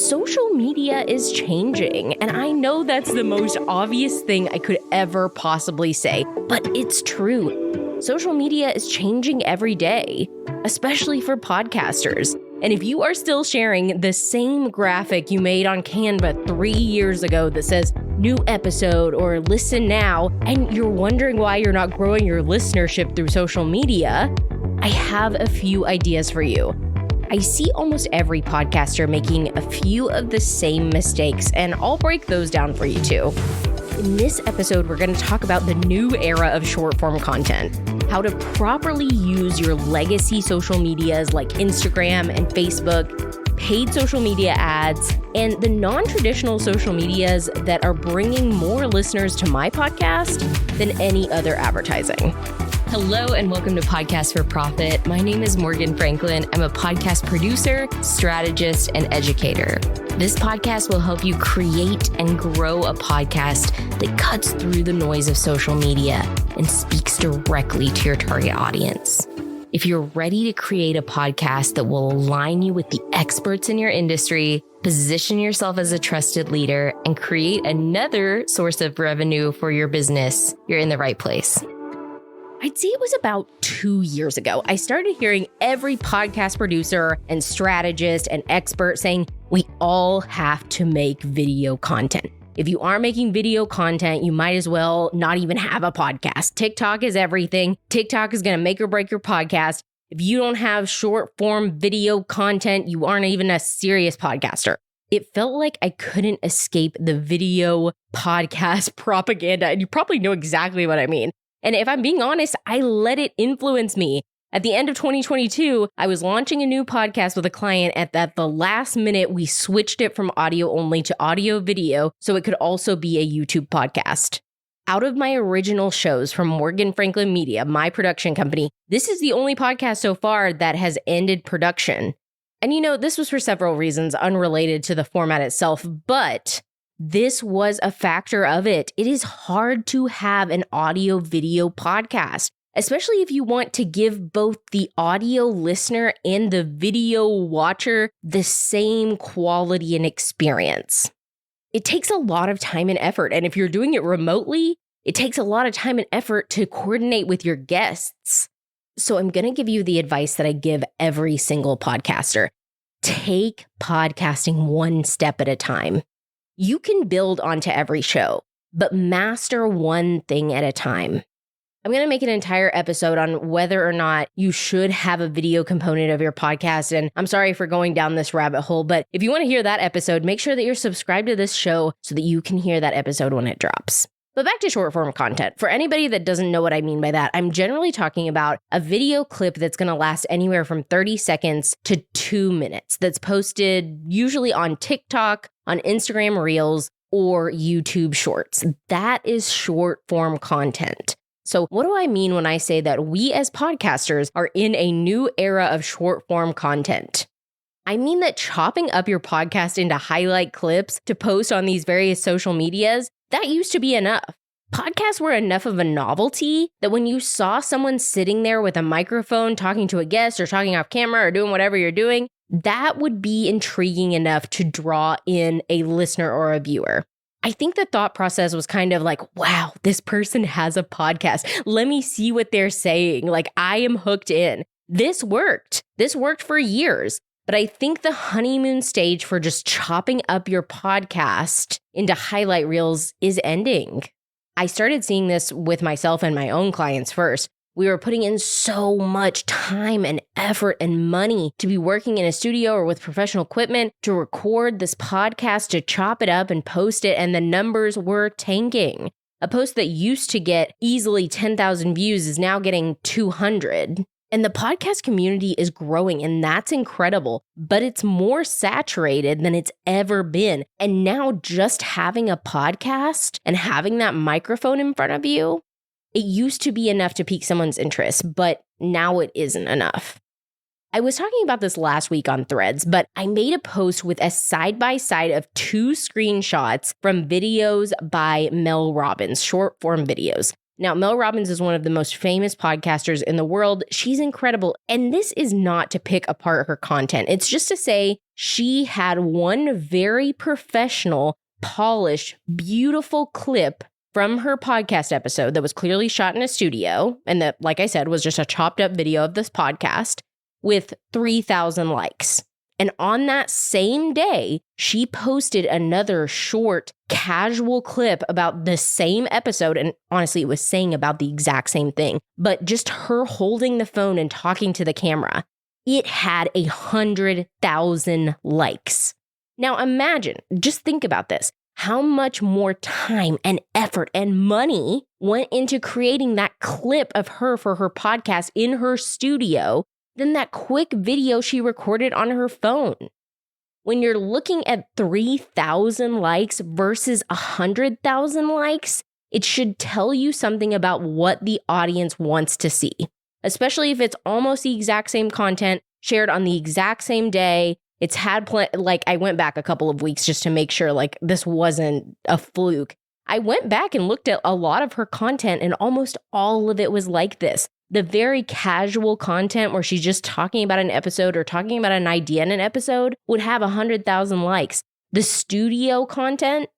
social media is changing, and I know that's the most obvious thing I could ever possibly say, but it's true. Social media is changing every day, especially for podcasters. And if you are still sharing the same graphic you made on Canva 3 years ago that says new episode or listen now, and you're wondering why you're not growing your listenership through social media, I have a few ideas for you. I see almost every podcaster making a few of the same mistakes, and I'll break those down for you too. In this episode, we're going to talk about the new era of short-form content, how to properly use your legacy social medias like Instagram and Facebook, paid social media ads, and the non-traditional social medias that are bringing more listeners to my podcast than any other advertising. Hello and welcome to Podcast for Profit. My name is Morgan Franklin. I'm a podcast producer, strategist, and educator. This podcast will help you create and grow a podcast that cuts through the noise of social media and speaks directly to your target audience. If you're ready to create a podcast that will align you with the experts in your industry, position yourself as a trusted leader, and create another source of revenue for your business, you're in the right place. I'd say it was about 2 years ago. I started hearing every podcast producer and strategist and expert saying, we all have to make video content. If you aren't making video content, you might as well not even have a podcast. TikTok is everything. TikTok is going to make or break your podcast. If you don't have short form video content, you aren't even a serious podcaster. It felt like I couldn't escape the video podcast propaganda, and you probably know exactly what I mean. And if I'm being honest, I let it influence me. At the end of 2022, I was launching a new podcast with a client, and at the last minute, we switched it from audio only to audio video so it could also be a YouTube podcast. Out of my original shows from Morgan Franklin Media, my production company, this is the only podcast so far that has ended production. And this was for several reasons unrelated to the format itself, but this was a factor of it. It is hard to have an audio video podcast, especially if you want to give both the audio listener and the video watcher the same quality and experience. It takes a lot of time and effort. And if you're doing it remotely, it takes a lot of time and effort to coordinate with your guests. So I'm going to give you the advice that I give every single podcaster. Take podcasting one step at a time. You can build onto every show, but master one thing at a time. I'm going to make an entire episode on whether or not you should have a video component of your podcast. And I'm sorry for going down this rabbit hole, but if you want to hear that episode, make sure that you're subscribed to this show so that you can hear that episode when it drops. But back to short form content. For anybody that doesn't know what I mean by that, I'm generally talking about a video clip that's going to last anywhere from 30 seconds to 2 minutes that's posted usually on TikTok, on Instagram Reels, or YouTube Shorts. That is short form content. So what do I mean when I say that we as podcasters are in a new era of short form content? I mean that chopping up your podcast into highlight clips to post on these various social medias, that used to be enough. Podcasts were enough of a novelty that when you saw someone sitting there with a microphone talking to a guest or talking off camera or doing whatever you're doing, that would be intriguing enough to draw in a listener or a viewer. I think the thought process was kind of like, wow, this person has a podcast. Let me see what they're saying. Like, I am hooked in. This worked. This worked for years. But I think the honeymoon stage for just chopping up your podcast into highlight reels is ending. I started seeing this with myself and my own clients first. We were putting in so much time and effort and money to be working in a studio or with professional equipment to record this podcast, to chop it up and post it, and the numbers were tanking. A post that used to get easily 10,000 views is now getting 200. And the podcast community is growing, and that's incredible, but it's more saturated than it's ever been. And now just having a podcast and having that microphone in front of you, it used to be enough to pique someone's interest, but now it isn't enough. I was talking about this last week on Threads, but I made a post with a side-by-side of 2 screenshots from videos by Mel Robbins, short-form videos. Now, Mel Robbins is one of the most famous podcasters in the world. She's incredible. And this is not to pick apart her content. It's just to say she had one very professional, polished, beautiful clip from her podcast episode that was clearly shot in a studio. And that, like I said, was just a chopped up video of this podcast with 3,000 likes. And on that same day, she posted another short, casual clip about the same episode. And honestly, it was saying about the exact same thing, but just her holding the phone and talking to the camera. It had 100,000 likes. Now imagine, just think about this, how much more time and effort and money went into creating that clip of her for her podcast in her studio than that quick video she recorded on her phone. When you're looking at 3,000 likes versus 100,000 likes, it should tell you something about what the audience wants to see, especially if it's almost the exact same content shared on the exact same day. It's had I went back a couple of weeks just to make sure this wasn't a fluke. I went back and looked at a lot of her content and almost all of it was like this. The very casual content where she's just talking about an episode or talking about an idea in an episode would have 100,000 likes. The studio content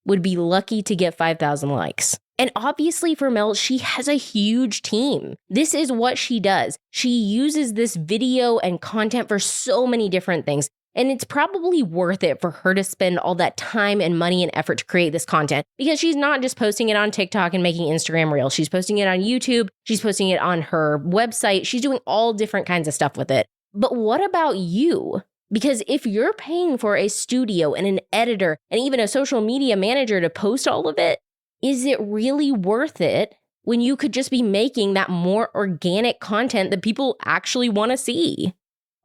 would be lucky to get 5,000 likes. And obviously for Mel, she has a huge team. This is what she does. She uses this video and content for so many different things. And it's probably worth it for her to spend all that time and money and effort to create this content because she's not just posting it on TikTok and making Instagram reels. She's posting it on YouTube. She's posting it on her website. She's doing all different kinds of stuff with it. But what about you? Because if you're paying for a studio and an editor and even a social media manager to post all of it, is it really worth it when you could just be making that more organic content that people actually want to see?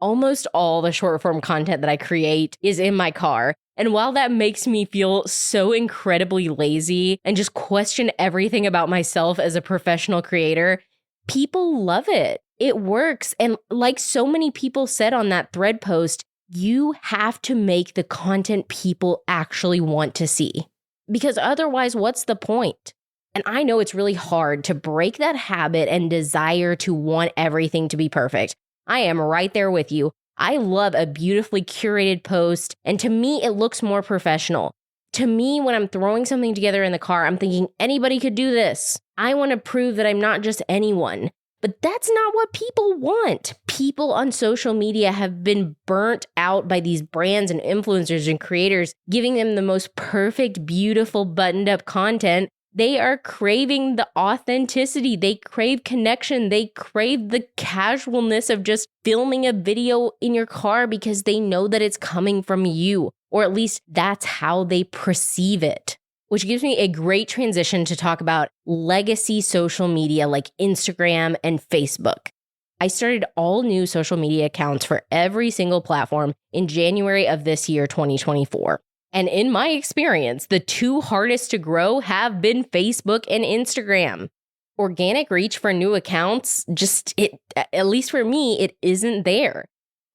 Almost all the short form content that I create is in my car. And while that makes me feel so incredibly lazy and just question everything about myself as a professional creator, people love it. It works. And like so many people said on that thread post, you have to make the content people actually want to see. Because otherwise, what's the point? And I know it's really hard to break that habit and desire to want everything to be perfect. I am right there with you. I love a beautifully curated post, and to me, it looks more professional. To me, when I'm throwing something together in the car, I'm thinking anybody could do this. I want to prove that I'm not just anyone. But that's not what people want. People on social media have been burnt out by these brands and influencers and creators giving them the most perfect, beautiful, buttoned up content. They are craving the authenticity. They crave connection. They crave the casualness of just filming a video in your car because they know that it's coming from you, or at least that's how they perceive it. Which gives me a great transition to talk about legacy social media like Instagram and Facebook. I started all new social media accounts for every single platform in January of this year, 2024. And in my experience, the two hardest to grow have been Facebook and Instagram. Organic reach for new accounts, at least for me, it isn't there.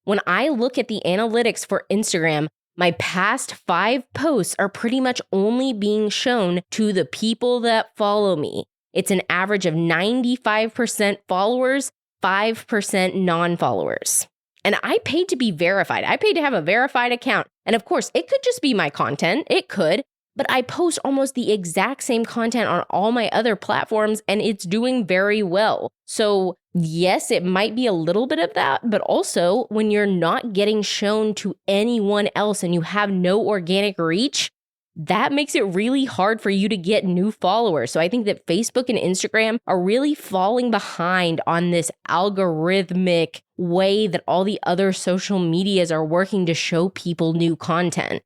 When I look at the analytics for Instagram, my past 5 posts are pretty much only being shown to the people that follow me. It's an average of 95% followers, 5% non-followers. And I paid to be verified. I paid to have a verified account. And of course, it could just be my content. It could. But I post almost the exact same content on all my other platforms, and it's doing very well. So yes, it might be a little bit of that, but also when you're not getting shown to anyone else and you have no organic reach, that makes it really hard for you to get new followers. So I think that Facebook and Instagram are really falling behind on this algorithmic way that all the other social medias are working to show people new content.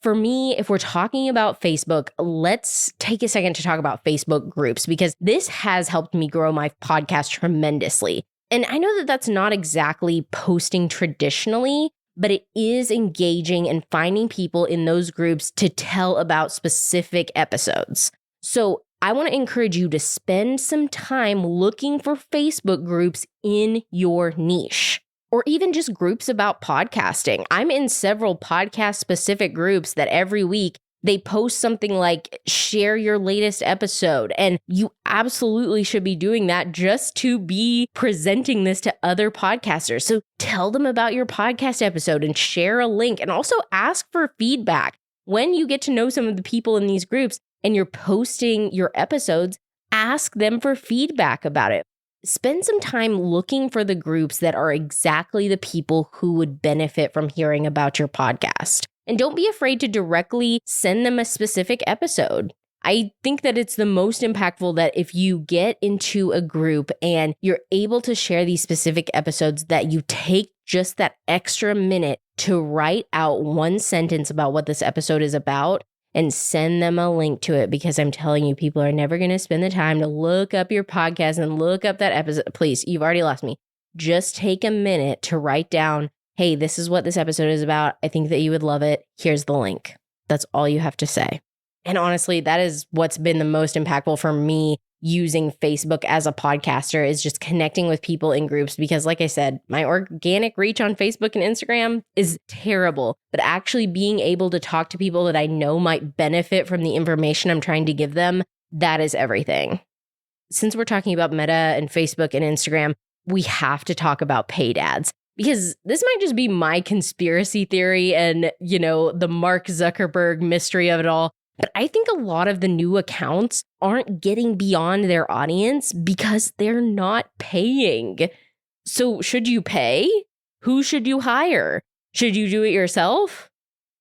For me, if we're talking about Facebook, let's take a second to talk about Facebook groups because this has helped me grow my podcast tremendously. And I know that that's not exactly posting traditionally, but it is engaging and finding people in those groups to tell about specific episodes. So I want to encourage you to spend some time looking for Facebook groups in your niche, or even just groups about podcasting. I'm in several podcast-specific groups that every week They post something like, share your latest episode. And you absolutely should be doing that just to be presenting this to other podcasters. So tell them about your podcast episode and share a link, and also ask for feedback. When you get to know some of the people in these groups and you're posting your episodes, ask them for feedback about it. Spend some time looking for the groups that are exactly the people who would benefit from hearing about your podcast. And don't be afraid to directly send them a specific episode. I think that it's the most impactful that if you get into a group and you're able to share these specific episodes, that you take just that extra minute to write out one sentence about what this episode is about and send them a link to it, because I'm telling you, people are never going to spend the time to look up your podcast and look up that episode. Please, you've already lost me. Just take a minute to write down, hey, this is what this episode is about. I think that you would love it. Here's the link. That's all you have to say. And honestly, that is what's been the most impactful for me using Facebook as a podcaster, is just connecting with people in groups. Because like I said, my organic reach on Facebook and Instagram is terrible, but actually being able to talk to people that I know might benefit from the information I'm trying to give them, that is everything. Since we're talking about Meta and Facebook and Instagram, we have to talk about paid ads. Because this might just be my conspiracy theory and, the Mark Zuckerberg mystery of it all. But I think a lot of the new accounts aren't getting beyond their audience because they're not paying. So should you pay? Who should you hire? Should you do it yourself?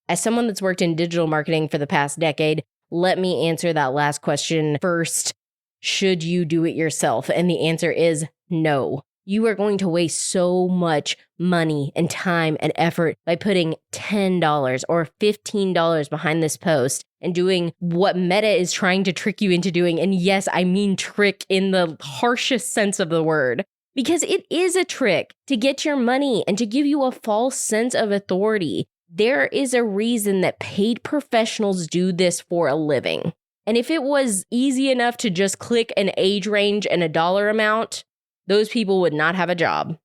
As someone that's worked in digital marketing for the past decade, let me answer that last question first. Should you do it yourself? And the answer is no. You are going to waste so much money and time and effort by putting $10 or $15 behind this post and doing what Meta is trying to trick you into doing. And yes, I mean trick in the harshest sense of the word, because it is a trick to get your money and to give you a false sense of authority. There is a reason that paid professionals do this for a living. And if it was easy enough to just click an age range and a dollar amount, those people would not have a job.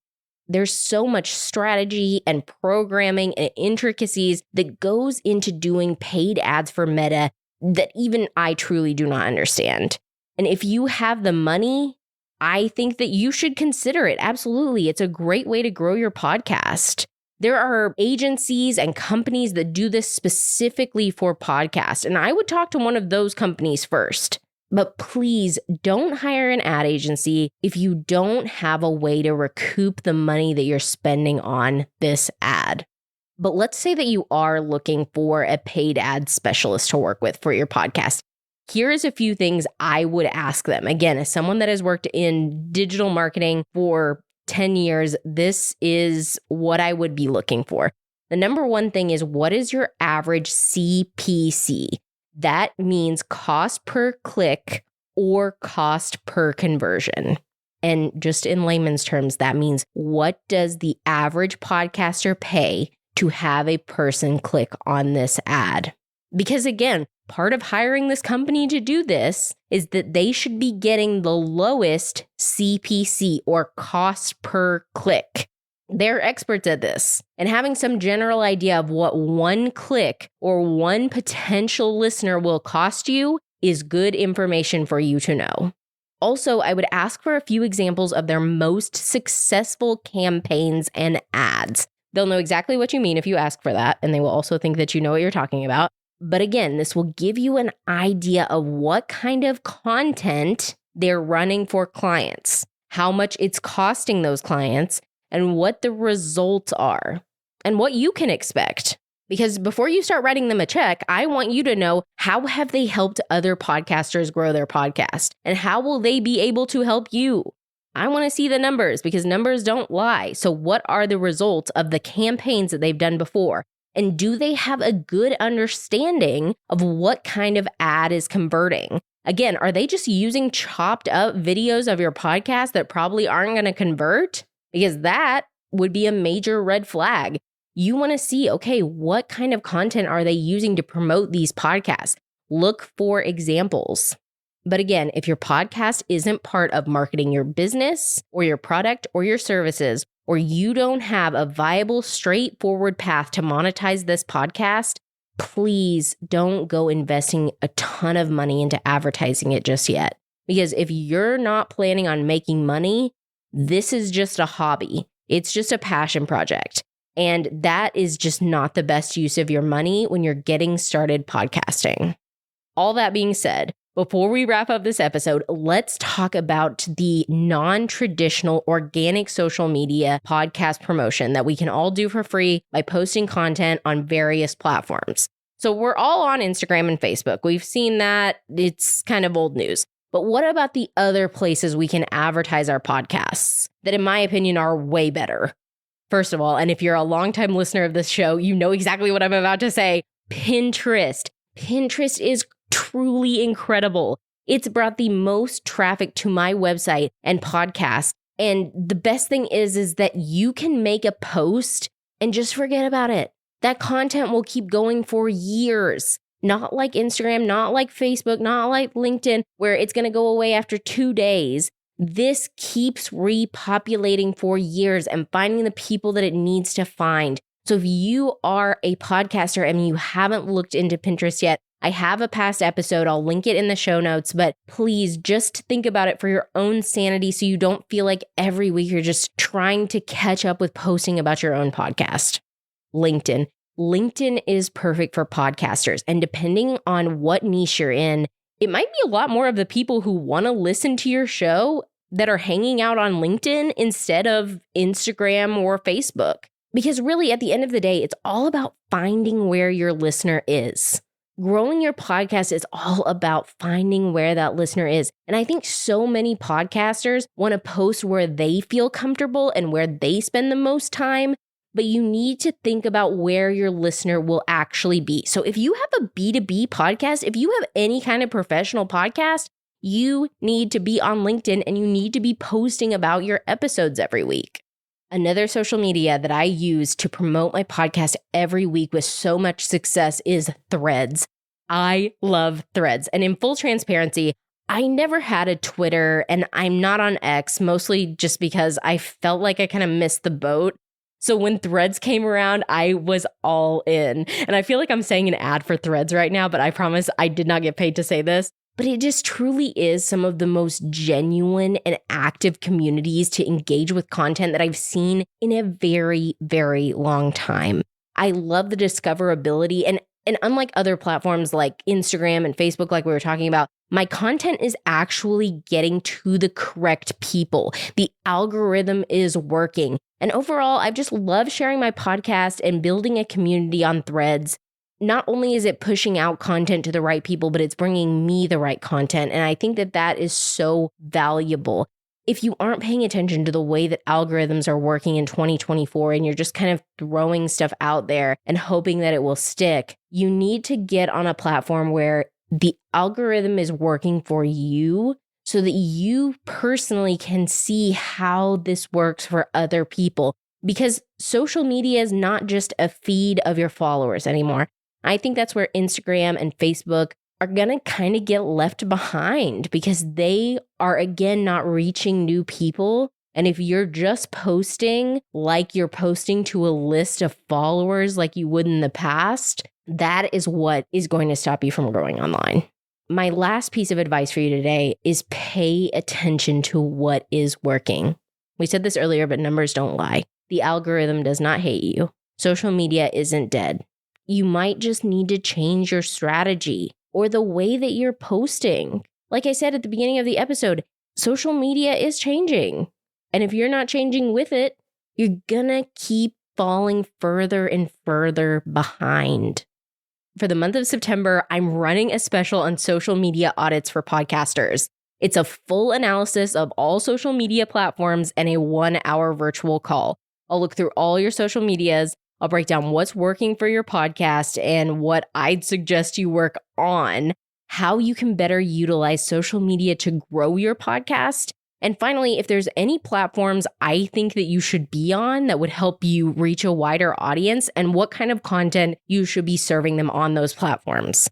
There's so much strategy and programming and intricacies that goes into doing paid ads for Meta that even I truly do not understand. And if you have the money, I think that you should consider it. Absolutely. It's a great way to grow your podcast. There are agencies and companies that do this specifically for podcasts, and I would talk to one of those companies first. But please don't hire an ad agency if you don't have a way to recoup the money that you're spending on this ad. But let's say that you are looking for a paid ad specialist to work with for your podcast. Here's a few things I would ask them. Again, as someone that has worked in digital marketing for 10 years, this is what I would be looking for. The number one thing is, what is your average CPC? That means cost per click or cost per conversion. And just in layman's terms, that means, what does the average podcaster pay to have a person click on this ad? Because again, part of hiring this company to do this is that they should be getting the lowest CPC or cost per click. They're experts at this, and having some general idea of what one click or one potential listener will cost you is good information for you to know. Also, I would ask for a few examples of their most successful campaigns and ads. They'll know exactly what you mean if you ask for that, and they will also think that you know what you're talking about. But again, this will give you an idea of what kind of content they're running for clients, how much it's costing those clients, and what the results are, and what you can expect. Because before you start writing them a check, I want you to know, how have they helped other podcasters grow their podcast? And how will they be able to help you? I want to see the numbers, because numbers don't lie. So what are the results of the campaigns that they've done before? And do they have a good understanding of what kind of ad is converting? Again, are they just using chopped up videos of your podcast that probably aren't going to convert? Because that would be a major red flag. You want to see, okay, what kind of content are they using to promote these podcasts? Look for examples. But again, if your podcast isn't part of marketing your business or your product or your services, or you don't have a viable, straightforward path to monetize this podcast, please don't go investing a ton of money into advertising it just yet. Because if you're not planning on making money, this is just a hobby. It's just a passion project. And that is just not the best use of your money when you're getting started podcasting. All that being said, before we wrap up this episode, let's talk about the non-traditional organic social media podcast promotion that we can all do for free by posting content on various platforms. So we're all on Instagram and Facebook. We've seen that. It's kind of old news. But what about the other places we can advertise our podcasts that, in my opinion, are way better? First of all, and if you're a longtime listener of this show, you know exactly what I'm about to say. Pinterest. Pinterest is truly incredible. It's brought the most traffic to my website and podcast. And the best thing is that you can make a post and just forget about it. That content will keep going for years. Not like Instagram, not like Facebook, not like LinkedIn, where it's going to go away after 2 days. This keeps repopulating for years and finding the people that it needs to find. So if you are a podcaster and you haven't looked into Pinterest yet, I have a past episode. I'll link it in the show notes, but please just think about it for your own sanity so you don't feel like every week you're just trying to catch up with posting about your own podcast. LinkedIn. LinkedIn is perfect for podcasters, and depending on what niche you're in, it might be a lot more of the people who want to listen to your show that are hanging out on LinkedIn instead of Instagram or Facebook. Because really, at the end of the day, it's all about finding where your listener is. Growing your podcast is all about finding where that listener is. And I think so many podcasters want to post where they feel comfortable and where they spend the most time. But you need to think about where your listener will actually be. So if you have a B2B podcast, if you have any kind of professional podcast, you need to be on LinkedIn and you need to be posting about your episodes every week. Another social media that I use to promote my podcast every week with so much success is Threads. I love Threads. And in full transparency, I never had a Twitter and I'm not on X, mostly just because I felt like I kind of missed the boat. So when Threads came around, I was all in. And I feel like I'm saying an ad for Threads right now, but I promise I did not get paid to say this. But it just truly is some of the most genuine and active communities to engage with content that I've seen in a very, very long time. I love the discoverability. And unlike other platforms like Instagram and Facebook, like we were talking about, my content is actually getting to the correct people. The algorithm is working. And overall, I've just loved sharing my podcast and building a community on Threads. Not only is it pushing out content to the right people, but it's bringing me the right content. And I think that that is so valuable. If you aren't paying attention to the way that algorithms are working in 2024 and you're just kind of throwing stuff out there and hoping that it will stick, you need to get on a platform where the algorithm is working for you so that you personally can see how this works for other people. Because social media is not just a feed of your followers anymore. I think that's where Instagram and Facebook are going to kind of get left behind because they are, again, not reaching new people. And if you're just posting like you're posting to a list of followers like you would in the past, that is what is going to stop you from growing online. My last piece of advice for you today is pay attention to what is working. We said this earlier, but numbers don't lie. The algorithm does not hate you. Social media isn't dead. You might just need to change your strategy or the way that you're posting. Like I said at the beginning of the episode, social media is changing. And if you're not changing with it, you're gonna keep falling further and further behind. For the month of September, I'm running a special on social media audits for podcasters. It's a full analysis of all social media platforms and a 1-hour virtual call. I'll look through all your social medias. I'll break down what's working for your podcast and what I'd suggest you work on, how you can better utilize social media to grow your podcast. And finally, if there's any platforms I think that you should be on that would help you reach a wider audience and what kind of content you should be serving them on those platforms.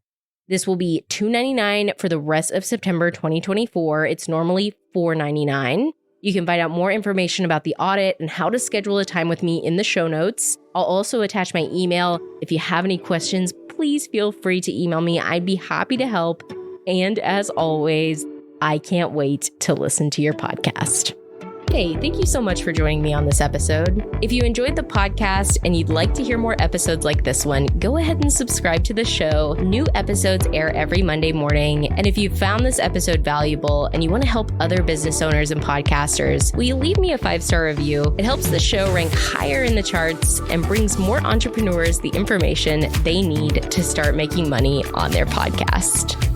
This will be $2.99 for the rest of September 2024. It's normally $4.99. You can find out more information about the audit and how to schedule a time with me in the show notes. I'll also attach my email. If you have any questions, please feel free to email me. I'd be happy to help. And as always, I can't wait to listen to your podcast. Hey, thank you so much for joining me on this episode. If you enjoyed the podcast and you'd like to hear more episodes like this one, go ahead and subscribe to the show. New episodes air every Monday morning. And if you found this episode valuable and you want to help other business owners and podcasters, will you leave me a 5-star review? It helps the show rank higher in the charts and brings more entrepreneurs the information they need to start making money on their podcast.